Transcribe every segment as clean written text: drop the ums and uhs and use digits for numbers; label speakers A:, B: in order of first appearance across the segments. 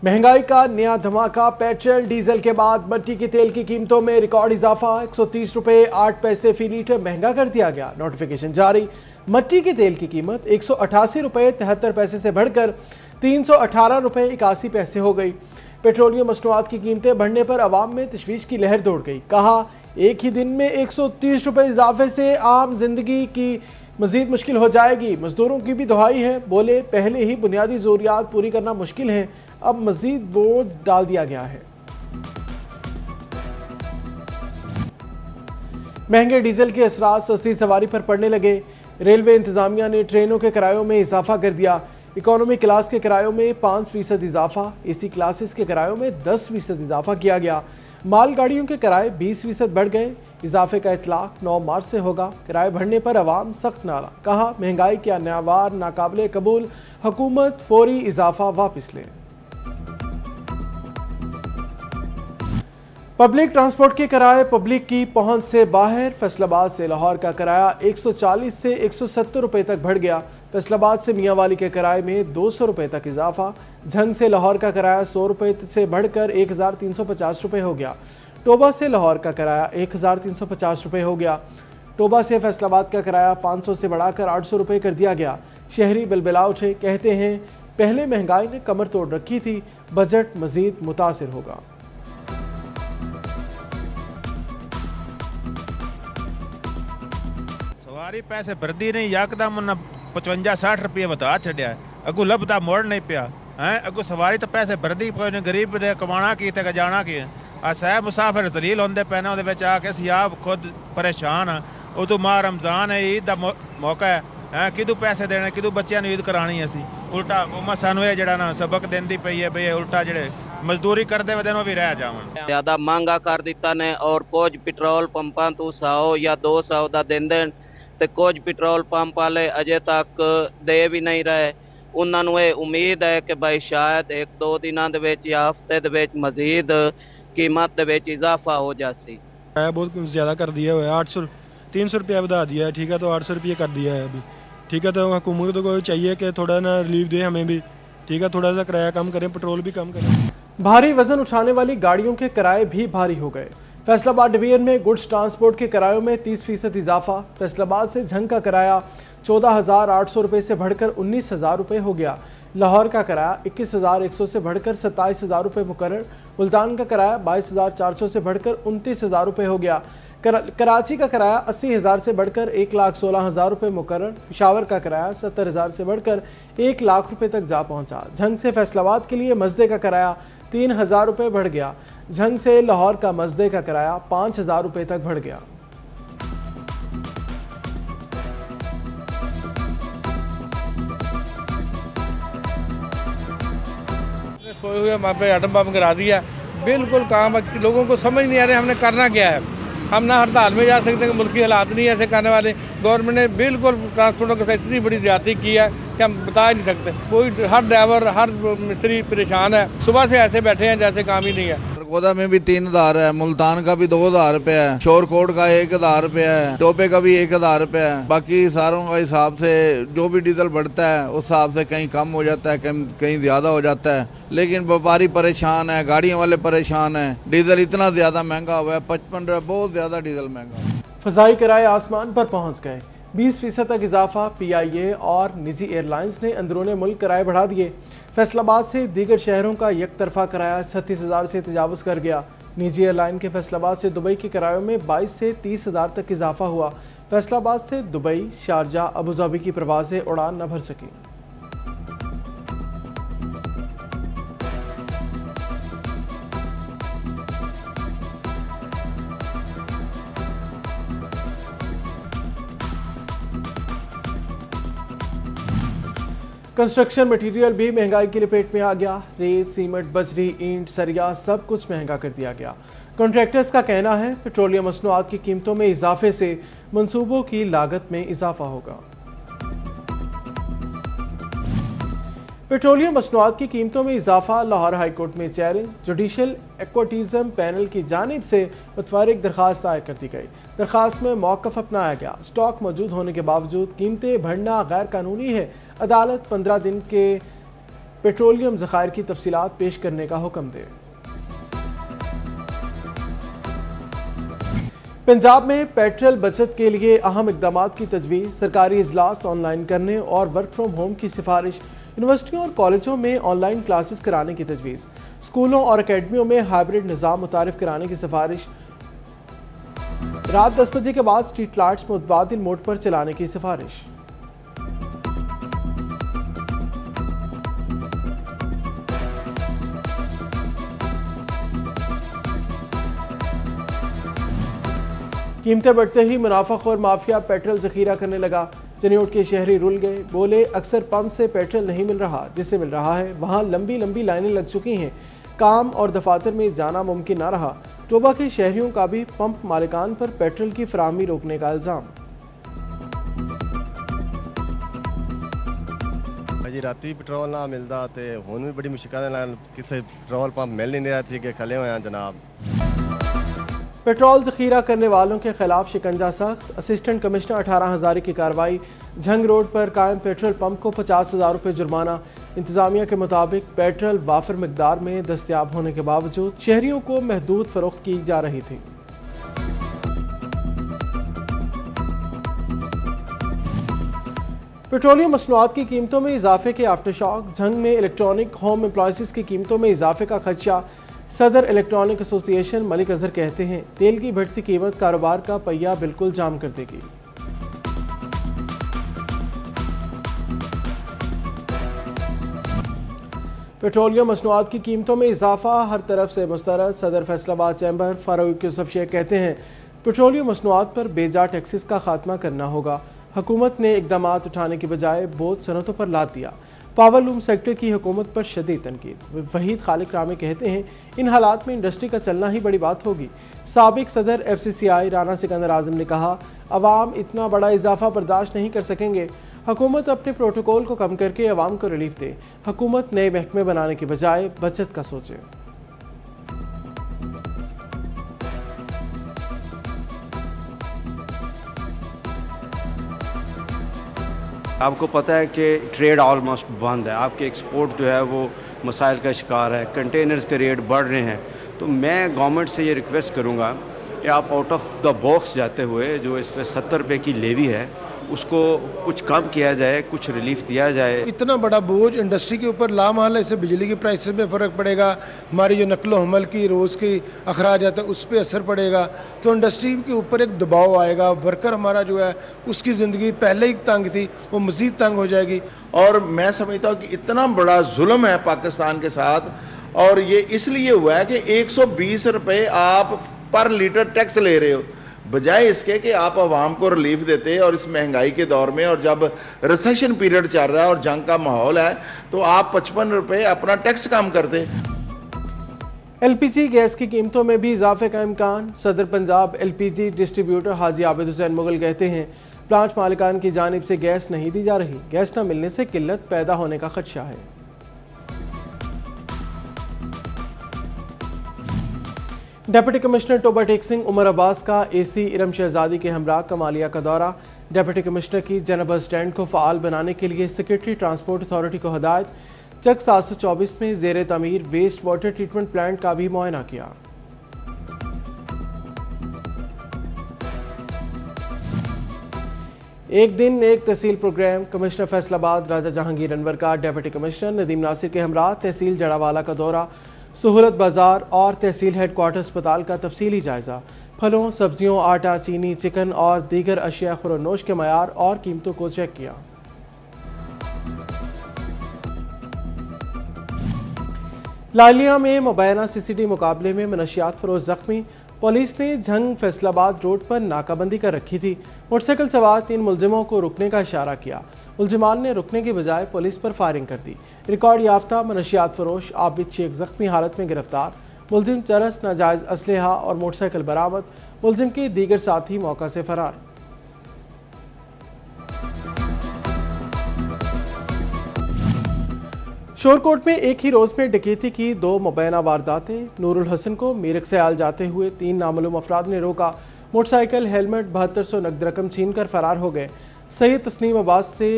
A: महंगाई का नया धमाका। पेट्रोल डीजल के बाद मट्टी के तेल की कीमतों में रिकॉर्ड इजाफा। 130 रुपए 8 पैसे फी लीटर महंगा कर दिया गया। नोटिफिकेशन जारी। मट्टी के तेल की कीमत 188 रुपए 73 पैसे से बढ़कर 318 रुपए 81 पैसे हो गई। पेट्रोलियम मसनूआत की कीमतें बढ़ने पर अवाम में तशवीश की लहर दौड़ गई। कहा, एक ही दिन में 130 रुपए इजाफे से आम जिंदगी की मजीद मुश्किल हो जाएगी। मजदूरों की भी दुहाई है। बोले, पहले ही बुनियादी जरूरियात पूरी करना मुश्किल है, अब मजीद बोझ डाल दिया गया है। महंगे डीजल के असरात सस्ती सवारी पर पड़ने लगे। रेलवे इंतजामिया ने ट्रेनों के किरायों में इजाफा कर दिया। इकोनॉमी क्लास के किरायों में 5% इजाफा, एसी क्लासेस के किरायों में 10% इजाफा किया गया। मालगाड़ियों के किराए 20% बढ़ गए। इजाफे का इतलाक 9 मार्च से होगा। किराए बढ़ने पर अवाम सख्त नारा। कहा, महंगाई के नावार नाकाबिले कबूल, हुकूमत फौरी इजाफा वापस ले। पब्लिक ट्रांसपोर्ट के किराए पब्लिक की पहुंच से बाहर। फैसलाबाद से लाहौर का किराया 140 से 170 रुपए तक बढ़ गया। फैसलाबाद से मियांवाली के किराए में 200 रुपए तक इजाफा। झंग से लाहौर का किराया 100 रुपए से बढ़कर 1350 रुपए हो गया। टोबा से लाहौर का किराया 1350 रुपए हो गया। टोबा से फैसलाबाद का किराया 500 से बढ़ाकर 800 रुपए कर दिया गया। शहरी बिलबिला उठे, कहते हैं पहले महंगाई ने कमर तोड़ रखी थी, बजट मजीद मुतासिर होगा।
B: सवारी पैसे भरदी नहीं, यकदम 55-60 रुपये बता छड़िया। अगू लभदा मोड़ नहीं पिया है। अगू सवारी तो पैसे भरदी कोई नहीं, गरीब ने कमाना की ते जाना की। सह मुसाफिर जलील होंदे पैने ਉਹਦੇ ਵਿੱਚ ਆ ਕੇ ਅਸੀਂ ਆਪ खुद परेशान हाँ। उदू माह रमजान है, ईद का मौका है, किदू पैसे देने, किदू बच्चों ईद करानी। असी उल्टा हुकूमत सानू ये जड़ा ना सबक देंदी पई है भई उल्टा जड़े मजदूरी करते वे वो भी रह जावन।
C: ज्यादा महंगा कर दिता ने और कुछ पेट्रोल पंपां तो 100 या 200 ਦਾ ਦਿੰਦੇ ਤੇ ਕੁਝ ਪੈਟਰੋਲ ਪੰਪ ਵਾਲੇ ਅਜੇ ਤੱਕ ਦੇ ਵੀ ਨਹੀਂ ਰਹੇ। ਉਹਨਾਂ ਨੂੰ ਇਹ ਉਮੀਦ ਹੈ ਕਿ ਭਾਈ ਸ਼ਾਇਦ 1-2 ਦਿਨਾਂ ਦੇ ਵਿੱਚ ਜਾਂ ਹਫ਼ਤੇ ਦੇ ਵਿੱਚ ਮਜ਼ੀਦ कीमत ਦੇ ਵਿੱਚ इजाफा हो जासी।
D: बहुत ज़्यादा कर दिया हुआ है, 300 रुपया बढ़ा दिया है, ठीक है, तो 800 रुपये कर दिया है अभी, ठीक है। तो हुकूमत को चाहिए कि थोड़ा ना रिलीफ दे हमें भी, ठीक है, थोड़ा सा किराया कम करें, पेट्रोल भी कम करें।
A: भारी वजन उठाने वाली गाड़ियों के किराए भी भारी हो गए। फैसलाबाद डिवीजन में गुड्स ट्रांसपोर्ट के किरायों में 30% इजाफा। फैसलाबाद से झंग का किराया 14,800 रुपए से बढ़कर 19,000 रुपए हो गया। लाहौर का किराया 21,100 से बढ़कर 27,000 रुपए मुकर्रर। मुल्तान का किराया 22,400 से बढ़कर 29,000 रुपए हो गया। कराची का किराया 80,000 से बढ़कर 1,16,000 रुपए मुकर्रर। पेशावर का किराया 70,000 से बढ़कर 1 लाख रुपए तक जा पहुंचा। झंग से फैसलाबाद के लिए मजदे का किराया 3,000 रुपए बढ़ गया। झंग से लाहौर का मजदे का किराया 5,000 रुपए तक बढ़ गया।
E: सोए हुए वहाँ पे एटम बम गिरा दिया। बिल्कुल काम लोगों को समझ नहीं आ रहा हमने करना क्या है। हम ना हड़ताल में जा सकते हैं, मुल्की हालात नहीं ऐसे करने वाले। गवर्नमेंट ने बिल्कुल ट्रांसपोर्टों के साथ इतनी बड़ी ज्यादती की है कि हम बता ही नहीं सकते। कोई हर ड्राइवर हर मिस्त्री परेशान है, सुबह से ऐसे बैठे हैं जैसे काम ही नहीं है।
F: सरगोदा में भी 3,000 है, मुल्तान का भी 2,000 रुपया है, शोरकोट का 1,000 रुपया है, टोपे का भी 1,000 रुपया है। बाकी सारों का हिसाब से जो भी डीजल बढ़ता है उस हिसाब से कहीं कम हो जाता है, कहीं ज्यादा हो जाता है। लेकिन व्यापारी परेशान है, गाड़ियों वाले परेशान है। डीजल इतना ज्यादा महंगा हुआ है, 55 रुपये, बहुत ज्यादा डीजल महंगा।
A: फजाई किराए आसमान पर पहुंच गए। 20% तक इजाफा। PIA और निजी एयरलाइंस ने अंदरूनी मुल्क किराए बढ़ा दिए। फैसलाबाद से दीगर शहरों का एक तरफा किराया 36,000 से तजावुज कर गया। निजी एयरलाइन के फैसलाबाद से दुबई के किरायों में 22 से 30,000 तक इजाफा हुआ। फैसलाबाद से दुबई, शारजा, अबूधाबी की परवाजें उड़ान न भर सकी। कंस्ट्रक्शन मटेरियल भी महंगाई की लपेट में आ गया। रेत, सीमेंट, बजरी, ईंट, सरिया सब कुछ महंगा कर दिया गया। कॉन्ट्रैक्टर्स का कहना है पेट्रोलियम मसनूआत की कीमतों में इजाफे से मंसूबों की लागत में इजाफा होगा। पेट्रोलियम मसनूआत की कीमतों में इजाफा लाहौर हाई कोर्ट में चैलेंज। जुडिशल एक्वाटिज्म पैनल की जानिब से मुतफर्रिक दरखास्त दायर कर दी गई। दरखास्त में मौक़िफ़ अपनाया गया। स्टॉक मौजूद होने के बावजूद कीमतें बढ़ना गैर कानूनी है। अदालत 15 दिन के पेट्रोलियम ज़खायर की तफसीलात पेश करने का हुक्म दे। पंजाब में पेट्रोल बचत के लिए अहम इकदाम की तजवीज़, सरकारी इजलास ऑनलाइन करने और वर्क फ्रॉम होम की सिफारिश, यूनिवर्सिटियों और कॉलेजों में ऑनलाइन क्लासेस कराने की तजवीज़, स्कूलों और अकेडमियों में हाइब्रिड निज़ाम मुतारिफ कराने की सिफारिश, रात 10 बजे के बाद स्ट्रीट लाइट्स मुतबादिल मोड पर चलाने की सिफारिश। कीमतें बढ़ते ही मुनाफाखोर माफिया पेट्रोल जखीरा करने लगा। चनियोट के शहरी रुल गए, बोले अक्सर पंप से पेट्रोल नहीं मिल रहा, जिससे मिल रहा है वहां लंबी लंबी लाइनें लग चुकी हैं, काम और दफातर में जाना मुमकिन ना रहा। टोबा के शहरियों का भी पंप मालिकान पर पेट्रोल की फराहमी रोकने का इल्जाम।
G: जी राती पेट्रोल ना मिलता तो हुण भी बड़ी मुश्किल कितने पेट्रोल पंप मिल नहीं रहा थी कि खले हुए हैं जनाब।
A: पेट्रोल जखीरा करने वालों के खिलाफ शिकंजा सख्त, असिस्टेंट कमिश्नर 18,000 की कार्रवाई, झंग रोड पर कायम पेट्रोल पंप को 50,000 रुपये जुर्माना। इंतजामिया के मुताबिक पेट्रोल वाफिर मिकदार में दस्तयाब होने के बावजूद शहरियों को महदूद फरोख्त की जा रही थी। पेट्रोलियम मसनूआत की कीमतों में इजाफे के आफ्टर शॉक, झंग में इलेक्ट्रॉनिक होम एप्लायंसेस की कीमतों में इजाफे का खदशा। सदर इलेक्ट्रॉनिक एसोसिएशन मलिक अजहर कहते हैं तेल की बढ़ती कीमत कारोबार का पहिया बिल्कुल जाम कर देगी। पेट्रोलियम मसनूआत की कीमतों में इजाफा हर तरफ से मुस्तरद। सदर फैसलाबाद चैम्बर फारूक यूसुफ शेख कहते हैं पेट्रोलियम मसनूआत पर बेजा टैक्सेस का खात्मा करना होगा। हुकूमत ने इकदाम उठाने के बजाय बोझ सनतों पर लाद दिया। पावर लूम सेक्टर की हुकूमत पर शदीद तनकीद। वहीद खालिक रामी कहते हैं इन हालात में इंडस्ट्री का चलना ही बड़ी बात होगी। साबिक सदर FCCI राना सिकंदर आजम ने कहा अवाम इतना बड़ा इजाफा बर्दाश्त नहीं कर सकेंगे। हुकूमत अपने प्रोटोकॉल को कम करके अवाम को रिलीफ दे। हुकूमत नए महकमे बनाने के बजाय बचत का सोचे।
H: आपको पता है कि ट्रेड ऑलमोस्ट बंद है, आपके एक्सपोर्ट जो है वो मसाइल का शिकार है, कंटेनर्स के रेट बढ़ रहे हैं। तो मैं गवर्नमेंट से ये रिक्वेस्ट करूंगा कि आप आउट ऑफ द बॉक्स जाते हुए जो इस पे 70 रुपये की लेवी है उसको कुछ कम किया जाए, कुछ रिलीफ दिया जाए।
I: इतना बड़ा बोझ इंडस्ट्री के ऊपर लामाल है, इससे बिजली की प्राइसेस में फ़र्क पड़ेगा, हमारी जो नकलो हमल की रोज़ की अखराज आता है उस पर असर पड़ेगा, तो इंडस्ट्री के ऊपर एक दबाव आएगा। वर्कर हमारा जो है उसकी ज़िंदगी पहले ही तंग थी, वो मज़ीद तंग हो जाएगी।
J: और मैं समझता हूँ कि इतना बड़ा जुल्म है पाकिस्तान के साथ, और ये इसलिए हुआ है कि 120 रुपये आप पर लीटर टैक्स ले रहे हो, बजाय इसके कि आप आवाम को रिलीफ देते। और इस महंगाई के दौर में और जब रिसेशन पीरियड चल रहा है और जंग का माहौल है तो आप 55 रुपये अपना टैक्स कम करते।
A: LPG गैस की कीमतों में भी इजाफे का इम्कान। सदर पंजाब LPG डिस्ट्रीब्यूटर हाजी आबिद हुसैन मुगल कहते हैं प्लांट मालिकान की जानिब से गैस नहीं दी जा रही, गैस न मिलने से किल्लत पैदा होने का खदशा है। डिप्टी कमिश्नर टोबा टेक सिंह उमर अब्बास का AC इरम शहजादी के हमरा कमालिया का दौरा। डिप्टी कमिश्नर की जनरल बस स्टैंड को फाल बनाने के लिए सेक्रेटरी ट्रांसपोर्ट अथॉरिटी को हदायत। चक 724 में जेर तामीर वेस्ट वाटर ट्रीटमेंट प्लांट का भी मुआयना किया। एक दिन एक तहसील प्रोग्राम। कमिश्नर फैसलाबाद राजा जहांगीर अनवर का डिप्टी कमिश्नर नदीम नासिर के हमरा तहसील जड़ावाला का दौरा। सहूलत बाजार और तहसील हेडक्वार्टर अस्पताल का तफसीली जायजा। फलों, सब्जियों, आटा, चीनी, चिकन और दीगर अशिया खुरोनोश के मयार और कीमतों को चेक किया। लालिया में मुबैना CCD मुकाबले में मनशियात फरोज जख्मी। पुलिस ने झंग फैसलाबाद रोड पर नाकाबंदी कर रखी थी। मोटरसाइकिल सवार 3 मुलजिमों को रुकने का इशारा किया। मुलजिमान ने रुकने के बजाय पुलिस पर फायरिंग कर दी। रिकॉर्ड याफ्ता मनशियात फरोश आबिद शेख जख्मी हालत में गिरफ्तार। मुलजिम चरस, नाजायज असलहा और मोटरसाइकिल बरामद। मुलजिम के दीगर साथी मौका से फरार। शोरकोट में एक ही रोज में डकैती की 2 मुबैना वारदातें। नूरुल हसन को मीरक से आल जाते हुए 3 नामालूम अफराद ने रोका। मोटरसाइकिल, हेलमेट, 7200 नकद रकम छीन कर फरार हो गए। सैयद तस्नीम अब्बास से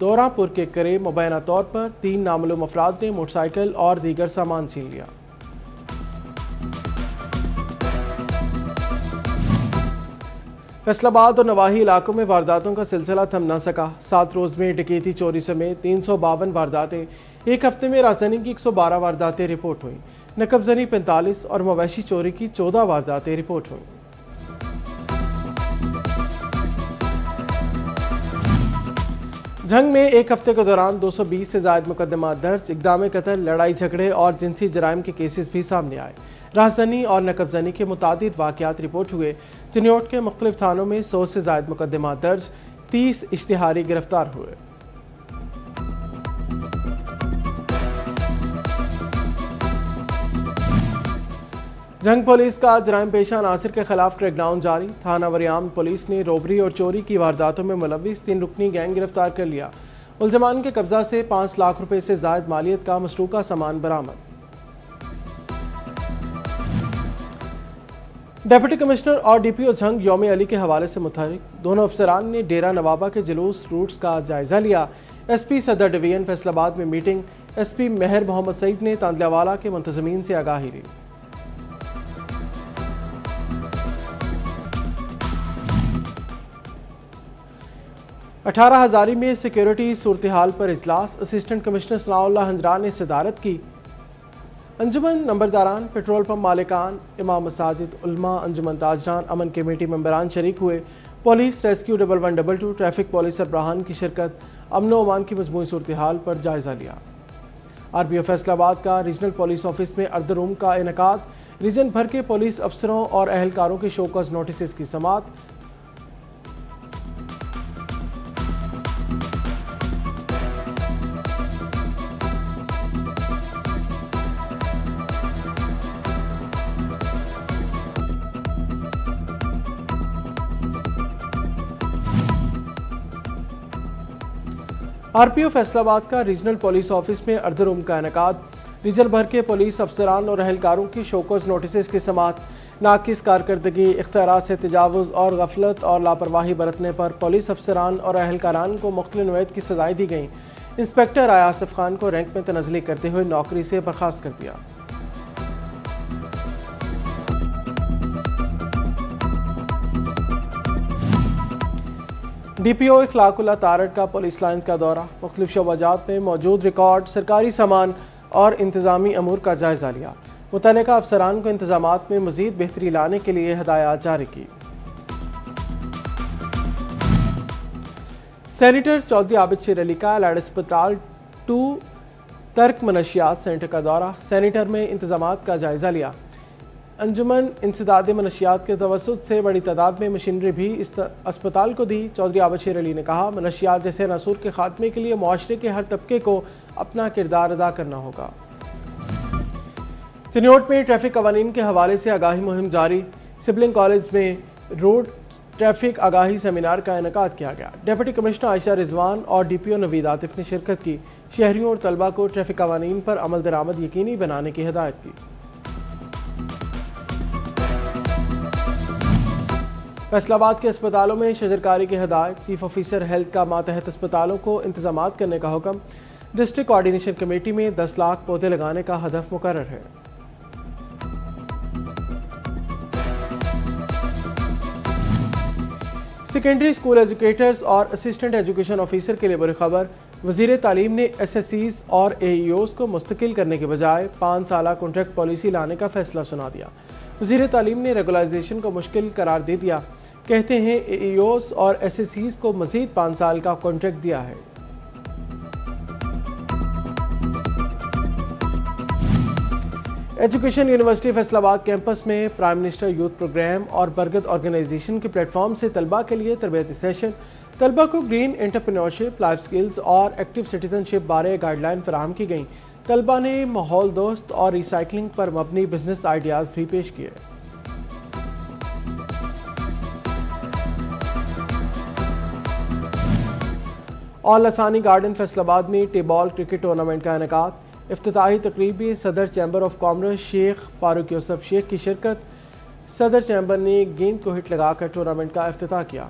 A: دورہ پور کے قریب مبینہ طور پر 3 نامعلوم افراد نے موٹر سائیکل اور دیگر سامان چھین لیا۔ فیصل آباد اور نواحی علاقوں میں وارداتوں کا سلسلہ تھم نہ سکا۔ 7 روز میں ڈکیتی چوری سمیت 352 وارداتیں، ایک ہفتے میں رازداری کی 112 وارداتیں رپورٹ ہوئیں، نقب زنی 45 اور مویشی چوری کی 14 وارداتیں رپورٹ ہوئیں۔ جھنگ میں ایک ہفتے کے دوران 220 سے زائد مقدمات درج، اقدام قتل، لڑائی جھگڑے اور جنسی جرائم کے کیسز بھی سامنے آئے۔ رازداری اور نقب زنی کے متعدد واقعات رپورٹ ہوئے۔ چنیوٹ کے مختلف تھانوں میں 100 سے زائد مقدمات درج، 30 اشتہاری گرفتار ہوئے۔ جھنگ پولیس کا جرائم پیشہ عناصر کے خلاف کریک ڈاؤن جاری۔ تھانہ وریام پولیس نے روبری اور چوری کی وارداتوں میں ملوث 3 رکنی گینگ گرفتار کر لیا۔ ملزمان کے قبضہ سے 5 لاکھ روپے سے زائد مالیت کا مسروقہ سامان برآمد۔ ڈپٹی کمشنر اور ڈی پی او جھنگ یوم علی کے حوالے سے متحرک، دونوں افسران نے ڈیرہ نوابہ کے جلوس روٹس کا جائزہ لیا۔ ایس پی صدر ڈویژن فیصل آباد میں میٹنگ، ایس پی مہر محمد سعید نے تاندلہ والا کے منتظمین سے آگاہی لی۔ اٹھارہ ہزاری میں سیکیورٹی صورتحال پر اجلاس، اسسٹنٹ کمشنر ثناء اللہ ہنجرا نے صدارت کی۔ انجمن نمبرداران، پیٹرول پمپ مالکان، امام مساجد، علماء، انجمن تاجران، امن کمیٹی ممبران شریک ہوئے۔ پولیس ریسکیو 1122 ٹریفک پولیس سربراہان کی شرکت، امن و امان کی مجموعی صورتحال پر جائزہ لیا۔ آر پی او فیصل آباد کا ریجنل پولیس آفس میں ارد روم کا انعقاد، ریجن بھر کے پولیس افسروں اور اہلکاروں کے شو کاز نوٹسز کی سماعت۔ آر پی او فیصل آباد کا ریجنل پولیس آفس میں ارد روم کا انعقاد، ریجن بھر کے پولیس افسران اور اہلکاروں کی شوکوز نوٹسز کی سماعت۔ ناقص کارکردگی، اختیارات سے تجاوز اور غفلت اور لاپرواہی برتنے پر پولیس افسران اور اہلکاران کو مختلف نوعیت کی سزائیں دی گئیں۔ انسپکٹر آصف خان کو رینک میں تنزلی کرتے ہوئے نوکری سے برخاست کر دیا۔ ڈی پی او اخلاق اللہ تارڑ کا پولیس لائنز کا دورہ، مختلف شعبہ جات میں موجود ریکارڈ، سرکاری سامان اور انتظامی امور کا جائزہ لیا۔ متعلقہ افسران کو انتظامات میں مزید بہتری لانے کے لیے ہدایات جاری کی۔ سینیٹر چودھری عابد شیر علی کا ایلائڈ اسپتال 2 ترک منشیات سینٹر کا دورہ، سینیٹر میں انتظامات کا جائزہ لیا۔ انجمن انسداد منشیات کے توسط سے بڑی تعداد میں مشینری بھی اس اسپتال کو دی۔ چودھری عابد شیر علی نے کہا، منشیات جیسے عنصر کے خاتمے کے لیے معاشرے کے ہر طبقے کو اپنا کردار ادا کرنا ہوگا۔ چنیوٹ میں ٹریفک قوانین کے حوالے سے آگاہی مہم جاری، سبلنگ کالج میں روڈ ٹریفک آگاہی سیمینار کا انعقاد کیا گیا۔ ڈپٹی کمشنر عائشہ رضوان اور ڈی پی او نوید عاطف نے شرکت کی، شہریوں اور طلبہ کو ٹریفک قوانین پر عمل درآمد یقینی بنانے کی ہدایت کی۔ فیصل آباد کے اسپتالوں میں شجرکاری کی ہدایت، چیف آفیسر ہیلتھ کا ماتحت اسپتالوں کو انتظامات کرنے کا حکم۔ ڈسٹرکٹ کوآرڈینیشن کمیٹی میں 10 لاکھ پودے لگانے کا ہدف مقرر ہے۔ سیکنڈری اسکول ایجوکیٹرز اور اسسٹنٹ ایجوکیشن آفیسر کے لیے بری خبر، وزیر تعلیم نے ایس ایس سیز اور اے ای اوز کو مستقل کرنے کے بجائے 5 سالہ کانٹریکٹ پالیسی لانے کا فیصلہ سنا دیا۔ وزیر تعلیم نے ریگولائزیشن کو مشکل قرار دے دیا، کہتے ہیں اے ای اوز اور ایس ایس سیز کو مزید 5 سال کا کانٹریکٹ دیا ہے۔ ایجوکیشن یونیورسٹی فیصل آباد کیمپس میں پرائم منسٹر یوتھ پروگرام اور برگد آرگنائزیشن کے پلیٹ فارم سے طلبہ کے لیے تربیتی سیشن، طلبہ کو گرین انٹرپرینیورشپ، لائف سکلز اور ایکٹیو سٹیزن شپ بارے گائیڈ لائن فراہم کی گئیں۔ طلبہ نے ماحول دوست اور ری سائیکلنگ پر مبنی بزنس آئیڈیاز بھی پیش کیے۔ آل لسانی گارڈن فیصل آباد میں ٹی بال کرکٹ ٹورنامنٹ کا انعقاد، افتتاحی تقریب میں صدر چیمبر آف کامرس شیخ فاروق یوسف شیخ کی شرکت، صدر چیمبر نے گیند کو ہٹ لگا کر ٹورنامنٹ کا افتتاح کیا۔